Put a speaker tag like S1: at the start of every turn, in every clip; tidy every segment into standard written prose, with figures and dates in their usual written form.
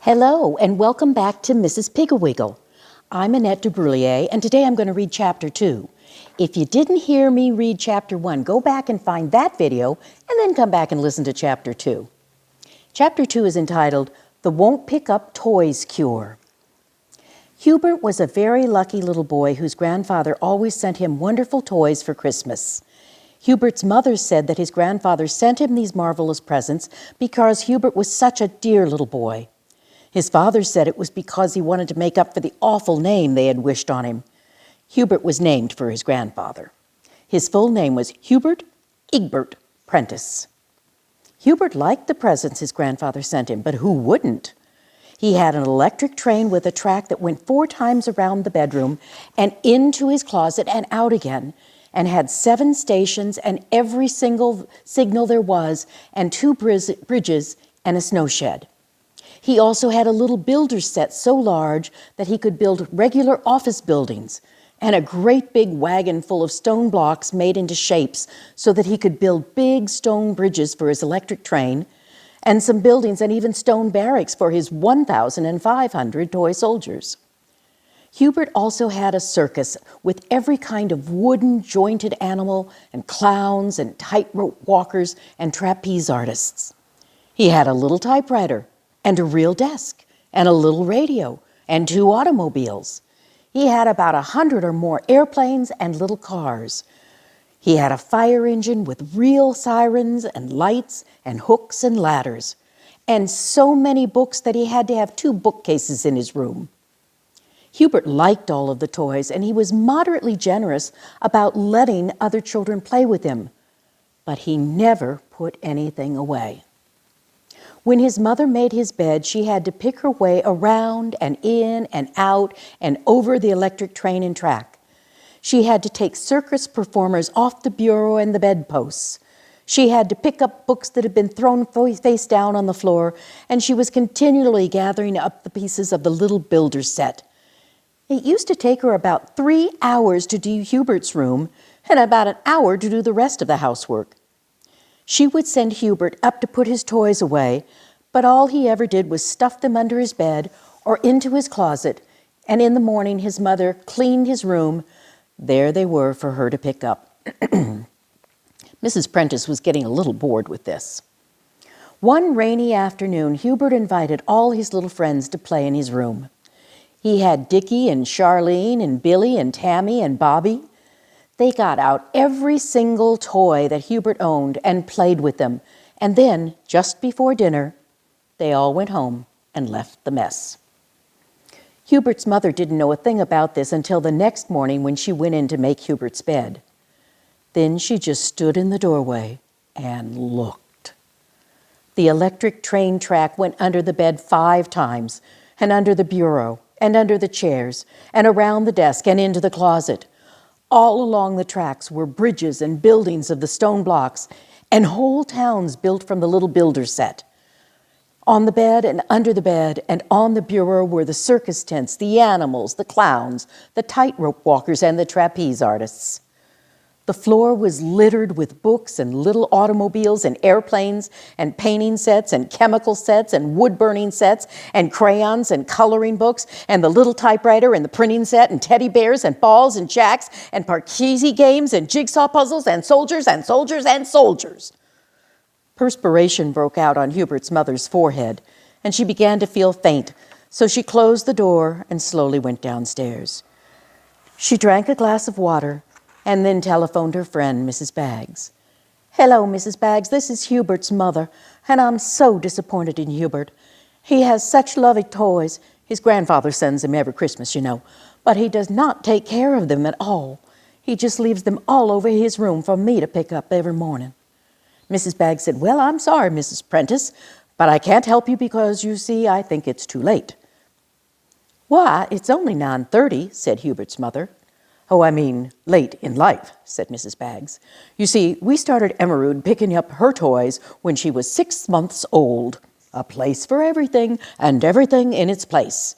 S1: Hello, and welcome back to Mrs. Piggle Wiggle. I'm Annette Dubrouillet, and today I'm going to read Chapter 2. If you didn't hear me read Chapter 1, go back and find that video, and then come back and listen to Chapter 2. Chapter 2 is entitled, The Won't Pick Up Toys Cure. Hubert was a very lucky little boy whose grandfather always sent him wonderful toys for Christmas. Hubert's mother said that his grandfather sent him these marvelous presents because Hubert was such a dear little boy. His father said it was because he wanted to make up for the awful name they had wished on him. Hubert was named for his grandfather. His full name was Hubert Egbert Prentice. Hubert liked the presents his grandfather sent him, but who wouldn't? He had an electric train with a track that went 4 times around the bedroom and into his closet and out again, and had 7 stations and every single signal there was, and 2 bridges and a snow shed. He also had a little builder set so large that he could build regular office buildings, and a great big wagon full of stone blocks made into shapes so that he could build big stone bridges for his electric train, and some buildings and even stone barracks for his 1,500 toy soldiers. Hubert also had a circus with every kind of wooden jointed animal and clowns and tightrope walkers and trapeze artists. He had a little typewriter and a real desk and a little radio and 2 automobiles. He had about 100 or more airplanes and little cars. He had a fire engine with real sirens and lights and hooks and ladders, and so many books that he had to have 2 bookcases in his room. Hubert liked all of the toys, and he was moderately generous about letting other children play with him, but he never put anything away. When his mother made his bed, she had to pick her way around and in and out and over the electric train and track. She had to take circus performers off the bureau and the bedposts. She had to pick up books that had been thrown face down on the floor, and she was continually gathering up the pieces of the little builder set. It used to take her about 3 hours to do Hubert's room and about an hour to do the rest of the housework. She would send Hubert up to put his toys away, but all he ever did was stuff them under his bed or into his closet, and in the morning his mother cleaned his room. There they were for her to pick up. Mrs. Prentice was getting a little bored with this. One rainy afternoon, Hubert invited all his little friends to play in his room. He had Dickie and Charlene and Billy and Tammy and Bobby. They got out every single toy that Hubert owned and played with them, and then, just before dinner, they all went home and left the mess. Hubert's mother didn't know a thing about this until the next morning when she went in to make Hubert's bed. Then she just stood in the doorway and looked. The electric train track went under the bed 5 times, and under the bureau, and under the chairs, and around the desk, and into the closet. All along the tracks were bridges and buildings of the stone blocks, and whole towns built from the little builder set. On the bed and under the bed and on the bureau were the circus tents, the animals, the clowns, the tightrope walkers, and the trapeze artists. The floor was littered with books and little automobiles and airplanes and painting sets and chemical sets and wood-burning sets and crayons and coloring books and the little typewriter and the printing set and teddy bears and balls and jacks and parcheesi games and jigsaw puzzles and soldiers and soldiers and soldiers. Perspiration broke out on Hubert's mother's forehead, and she began to feel faint, so she closed the door and slowly went downstairs. She drank a glass of water and then telephoned her friend, Mrs. Baggs. "Hello, Mrs. Baggs, this is Hubert's mother, and I'm so disappointed in Hubert. He has such lovely toys. His grandfather sends them every Christmas, you know, but he does not take care of them at all. He just leaves them all over his room for me to pick up every morning." Mrs. Baggs said, "Well, I'm sorry, Mrs. Prentice, but I can't help you because, you see, I think it's too late." "Why, it's only 9:30, said Hubert's mother. "Oh, I mean, late in life," said Mrs. Baggs. "You see, we started Emerald picking up her toys when she was 6 months old. A place for everything, and everything in its place.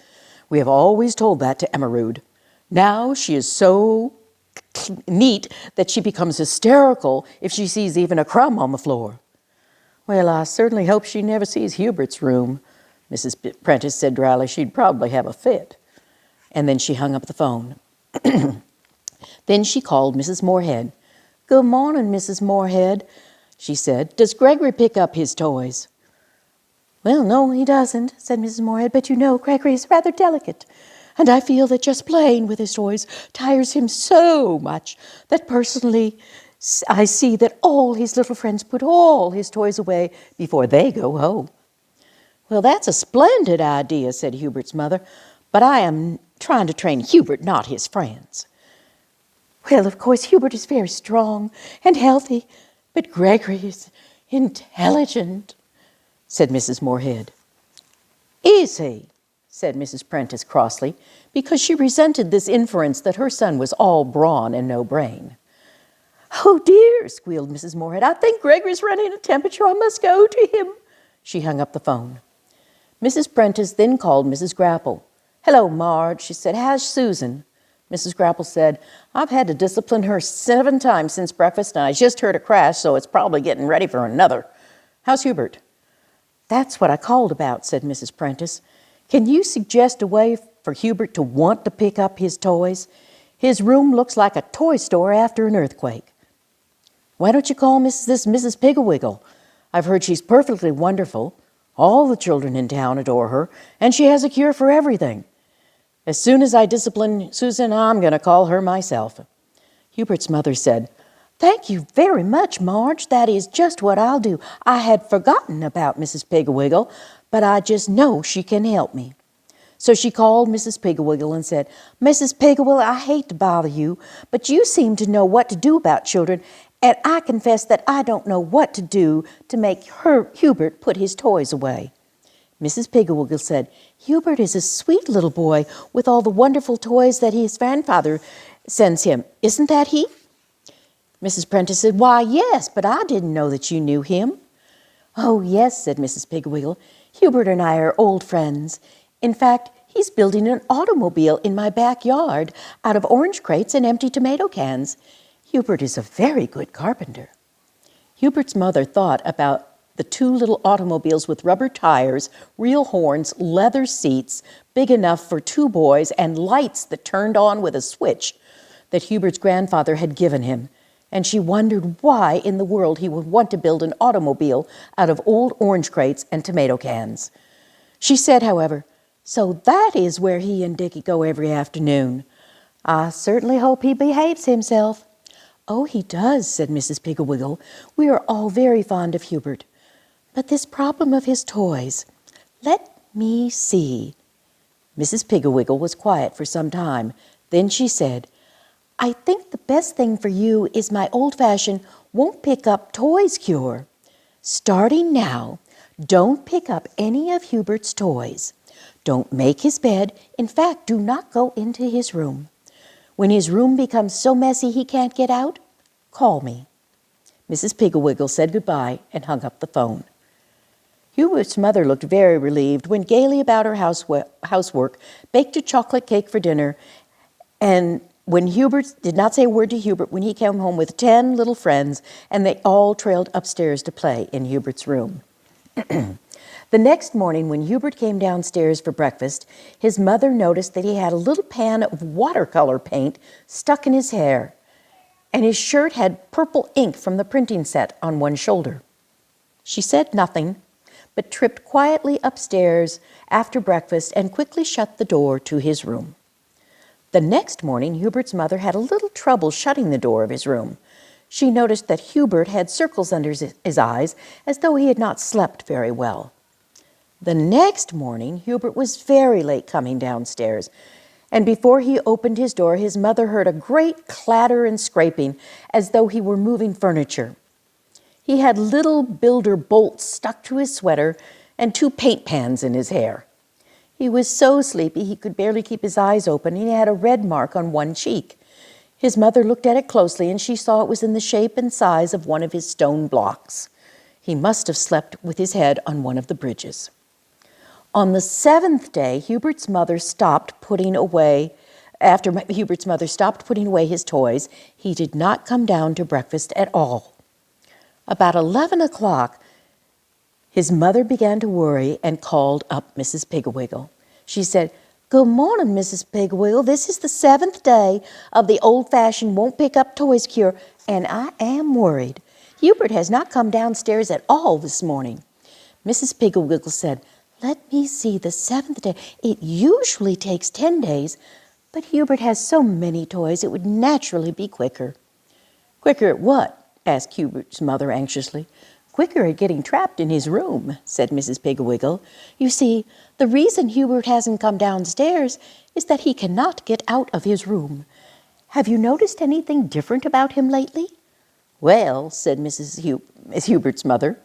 S1: We have always told that to Emerald. Now she is so neat that she becomes hysterical if she sees even a crumb on the floor." "Well, I certainly hope she never sees Hubert's room," Mrs. Prentice said dryly she'd probably have a fit. And then she hung up the phone. Then she called Mrs. Moorhead. "Good morning, Mrs. Moorhead," she said. "Does Gregory pick up his toys?" "Well, no, he doesn't," said Mrs. Moorhead, "but you know Gregory is rather delicate, and I feel that just playing with his toys tires him so much that personally I see that all his little friends put all his toys away before they go home." "Well, that's a splendid idea," said Hubert's mother, "but I am trying to train Hubert, not his friends." "Well, of course, Hubert is very strong and healthy, but Gregory is intelligent," said Mrs. Moorhead. "Is he?" said Mrs. Prentice crossly, because she resented this inference that her son was all brawn and no brain. "Oh, dear," squealed Mrs. Moorhead, "I think Gregory's running a temperature. I must go to him." She hung up the phone. Mrs. Prentice then called Mrs. Grapple. "Hello, Marge," she said. "How's Susan?" Mrs. Grapple said, "I've had to discipline her 7 times since breakfast, and I just heard a crash, so it's probably getting ready for another. How's Hubert?" "That's what I called about," said Mrs. Prentice. "Can you suggest a way for Hubert to want to pick up his toys? His room looks like a toy store after an earthquake." "Why don't you call Mrs. Piggle Wiggle? I've heard she's perfectly wonderful. All the children in town adore her, and she has a cure for everything. As soon as I discipline Susan, I'm going to call her myself." Hubert's mother said, "Thank you very much, Marge. That is just what I'll do. I had forgotten about Mrs. Piggle Wiggle, but I just know she can help me." So she called Mrs. Piggle Wiggle and said, "Mrs. Piggle Wiggle, I hate to bother you, but you seem to know what to do about children, and I confess that I don't know what to do to make Hubert put his toys away." Mrs. Piggle Wiggle said, "Hubert is a sweet little boy with all the wonderful toys that his grandfather sends him. Isn't that he?" Mrs. Prentice said, "Why, yes, but I didn't know that you knew him." "Oh, yes," said Mrs. Piggle Wiggle. "Hubert and I are old friends. In fact, he's building an automobile in my backyard out of orange crates and empty tomato cans. Hubert is a very good carpenter." Hubert's mother thought about the 2 little automobiles with rubber tires, real horns, leather seats, big enough for 2 boys, and lights that turned on with a switch that Hubert's grandfather had given him. And she wondered why in the world he would want to build an automobile out of old orange crates and tomato cans. She said, however, "So that is where he and Dickie go every afternoon. I certainly hope he behaves himself." "Oh, he does," said Mrs. Piggle Wiggle. "We are all very fond of Hubert. But this problem of his toys, let me see." Mrs. Piggle Wiggle was quiet for some time. Then she said, "I think the best thing for you is my old-fashioned won't pick up toys cure. Starting now, don't pick up any of Hubert's toys. Don't make his bed. In fact, do not go into his room. When his room becomes so messy he can't get out, call me." Mrs. Piggle Wiggle said goodbye and hung up the phone. Hubert's mother looked very relieved, went gaily about her housework, baked a chocolate cake for dinner, and when Hubert did not say a word to Hubert when he came home with 10 little friends, and they all trailed upstairs to play in Hubert's room. The next morning, when Hubert came downstairs for breakfast, his mother noticed that he had a little pan of watercolor paint stuck in his hair, and his shirt had purple ink from the printing set on one shoulder. She said nothing, but tripped quietly upstairs after breakfast and quickly shut the door to his room. The next morning, Hubert's mother had a little trouble shutting the door of his room. She noticed that Hubert had circles under his eyes, as though he had not slept very well. The next morning, Hubert was very late coming downstairs, and before he opened his door, his mother heard a great clatter and scraping, as though he were moving furniture. He had little builder bolts stuck to his sweater and 2 paint pans in his hair. He was so sleepy he could barely keep his eyes open, and he had a red mark on one cheek. His mother looked at it closely, and she saw it was in the shape and size of one of his stone blocks. He must have slept with his head on one of the bridges. On the 7th day, after Hubert's mother stopped putting away his toys, he did not come down to breakfast at all. About 11 o'clock, His mother began to worry and called up Mrs. Piggle Wiggle. She said, "Good morning, Mrs. Piggle Wiggle. This is the 7th day of the old-fashioned won't-pick-up-toys cure, and I am worried. Hubert has not come downstairs at all this morning." Mrs. Piggle Wiggle said, "Let me see, the 7th day. It usually takes 10 days, but Hubert has so many toys it would naturally be quicker." "Quicker at what?" asked Hubert's mother anxiously. "Quicker at getting trapped in his room," said Mrs. Piggle Wiggle. "You see, the reason Hubert hasn't come downstairs is that he cannot get out of his room. Have you noticed anything different about him lately?" "Well," said Miss Hubert's mother,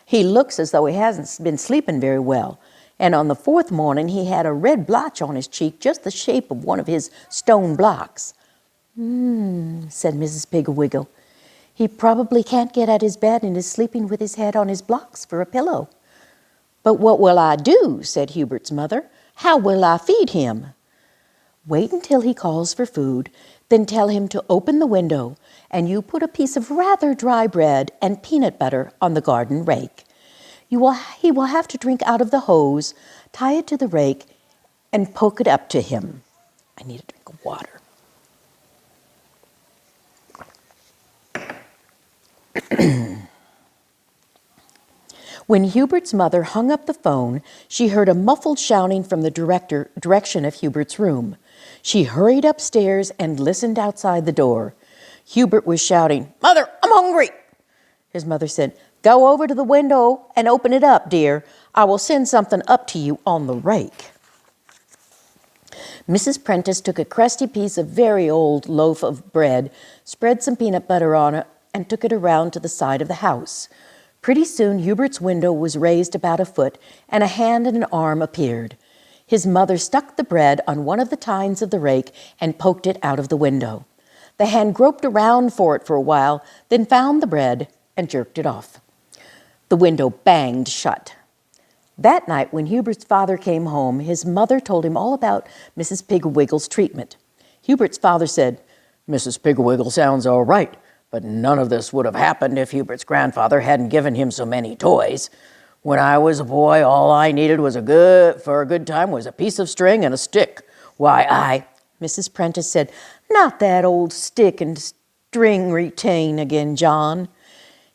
S1: "he looks as though he hasn't been sleeping very well, and on the 4th morning he had a red blotch on his cheek just the shape of one of his stone blocks." Said Mrs. Piggle Wiggle. "He probably can't get out of his bed and is sleeping with his head on his blocks for a pillow." "But what will I do?" said Hubert's mother. "How will I feed him?" "Wait until he calls for food, then tell him to open the window, and you put a piece of rather dry bread and peanut butter on the garden rake. He will have to drink out of the hose, tie it to the rake, and poke it up to him." I need a drink of water. When Hubert's mother hung up the phone, she heard a muffled shouting from the direction of Hubert's room. She hurried upstairs and listened outside the door. Hubert was shouting, "Mother, I'm hungry!" His mother said, "Go over to the window and open it up, dear. I will send something up to you on the rake." Mrs. Prentice took a crusty piece of very old loaf of bread, spread some peanut butter on it, and took it around to the side of the house. Pretty soon Hubert's window was raised about a foot, and a hand and an arm appeared. His mother stuck the bread on one of the tines of the rake and poked it out of the window. The hand groped around for it for a while, then found the bread and jerked it off. The window banged shut. That night, when Hubert's father came home, his mother told him all about Mrs. Piggle Wiggle's treatment. Hubert's father said, "Mrs. Piggle Wiggle sounds all right, but none of this would have happened if Hubert's grandfather hadn't given him so many toys. When I was a boy, all I needed for a good time was a piece of string and a stick. Why, Mrs. Prentice said, "Not that old stick and string retain again, John."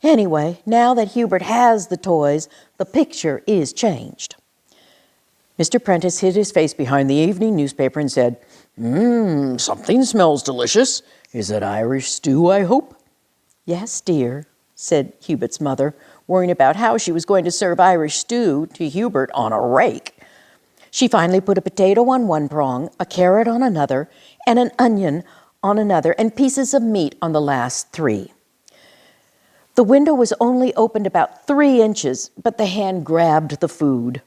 S1: Anyway, now that Hubert has the toys, the picture is changed. Mr. Prentice hid his face behind the evening newspaper and said, "Something smells delicious. Is it Irish stew, I hope?" "Yes, dear," said Hubert's mother, worrying about how she was going to serve Irish stew to Hubert on a rake. She finally put a potato on one prong, a carrot on another, and an onion on another, and pieces of meat on the last 3. The window was only opened about 3 inches, but the hand grabbed the food.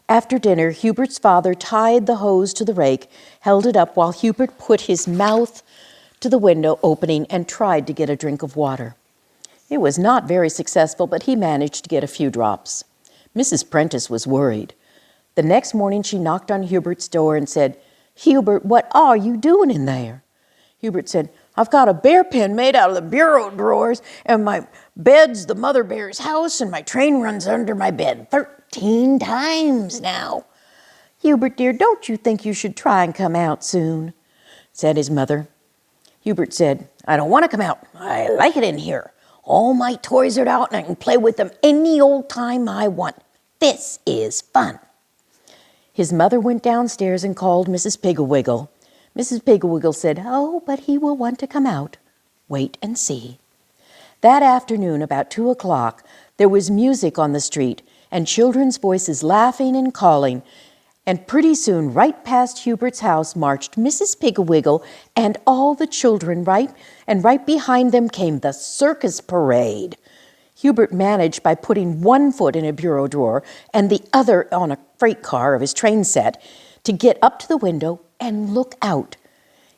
S1: After dinner, Hubert's father tied the hose to the rake, held it up while Hubert put his mouth to the window opening and tried to get a drink of water. It was not very successful, but he managed to get a few drops. Mrs. Prentice was worried. The next morning she knocked on Hubert's door and said, "Hubert, what are you doing in there?" Hubert said, "I've got a bear pen made out of the bureau drawers, and my bed's the mother bear's house, and my train runs under my bed 13 times now." "Hubert, dear, don't you think you should try and come out soon?" said his mother. Hubert said, "I don't want to come out. I like it in here. All my toys are out, and I can play with them any old time I want. This is fun." His mother went downstairs and called Mrs. Piggle Wiggle. Mrs. Piggle Wiggle said, "Oh, but he will want to come out. Wait and see." That afternoon, about 2 o'clock, there was music on the street and children's voices laughing and calling, and pretty soon, right past Hubert's house, marched Mrs. Piggle Wiggle and all the children, right behind them came the circus parade. Hubert managed, by putting one foot in a bureau drawer and the other on a freight car of his train set, to get up to the window and look out.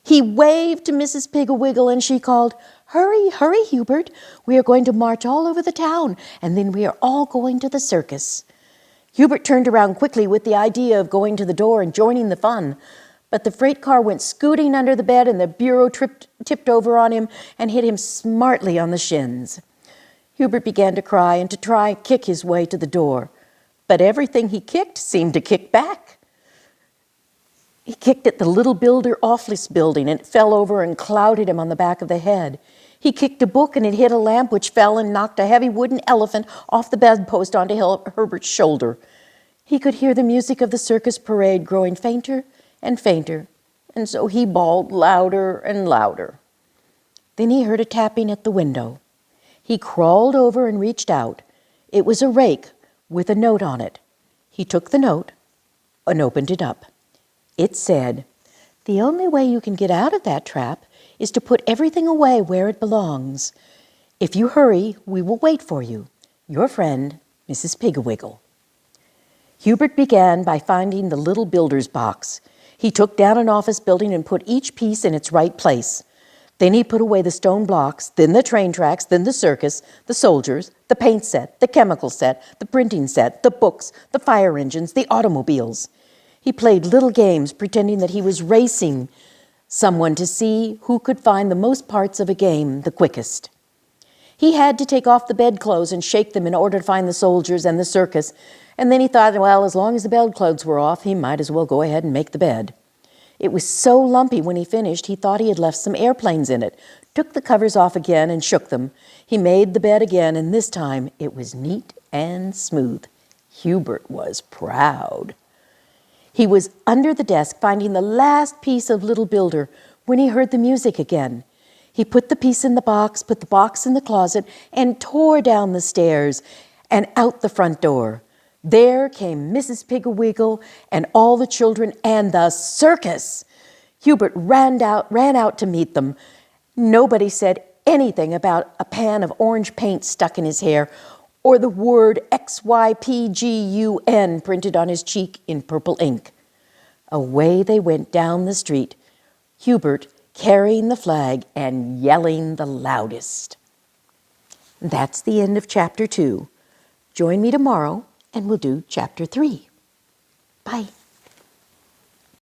S1: He waved to Mrs. Piggle Wiggle and she called, "Hurry, hurry, Hubert. We are going to march all over the town, and then we are all going to the circus." Hubert turned around quickly with the idea of going to the door and joining the fun, but the freight car went scooting under the bed and the bureau tipped over on him and hit him smartly on the shins. Hubert began to cry and to try and kick his way to the door. But everything he kicked seemed to kick back. He kicked at the little builder office building, and it fell over and clouded him on the back of the head. He kicked a book and it hit a lamp, which fell and knocked a heavy wooden elephant off the bedpost onto Herbert's shoulder. He could hear the music of the circus parade growing fainter and fainter, and so he bawled louder and louder. Then he heard a tapping at the window. He crawled over and reached out. It was a rake with a note on it. He took the note and opened it up. It said, "The only way you can get out of that trap is to put everything away where it belongs. If you hurry, we will wait for you. Your friend, Mrs. Piggle Wiggle." Hubert began by finding the little builder's box. He took down an office building and put each piece in its right place. Then he put away the stone blocks, then the train tracks, then the circus, the soldiers, the paint set, the chemical set, the printing set, the books, the fire engines, the automobiles. He played little games pretending that he was racing someone to see who could find the most parts of a game the quickest. He had to take off the bedclothes and shake them in order to find the soldiers and the circus, and then he thought, well, as long as the bedclothes were off, he might as well go ahead and make the bed. It was so lumpy when he finished, he thought he had left some airplanes in it, took the covers off again and shook them. He made the bed again, and this time it was neat and smooth. Hubert was proud. He was under the desk finding the last piece of Little Builder when he heard the music again. He put the piece in the box, put the box in the closet, and tore down the stairs and out the front door. There came Mrs. Piggle Wiggle and all the children and the circus. Hubert ran out to meet them. Nobody said anything about a pan of orange paint stuck in his hair or the word XYPGUN printed on his cheek in purple ink. Away they went down the street, Hubert carrying the flag and yelling the loudest. That's the end of Chapter 2. Join me tomorrow and we'll do Chapter 3. Bye.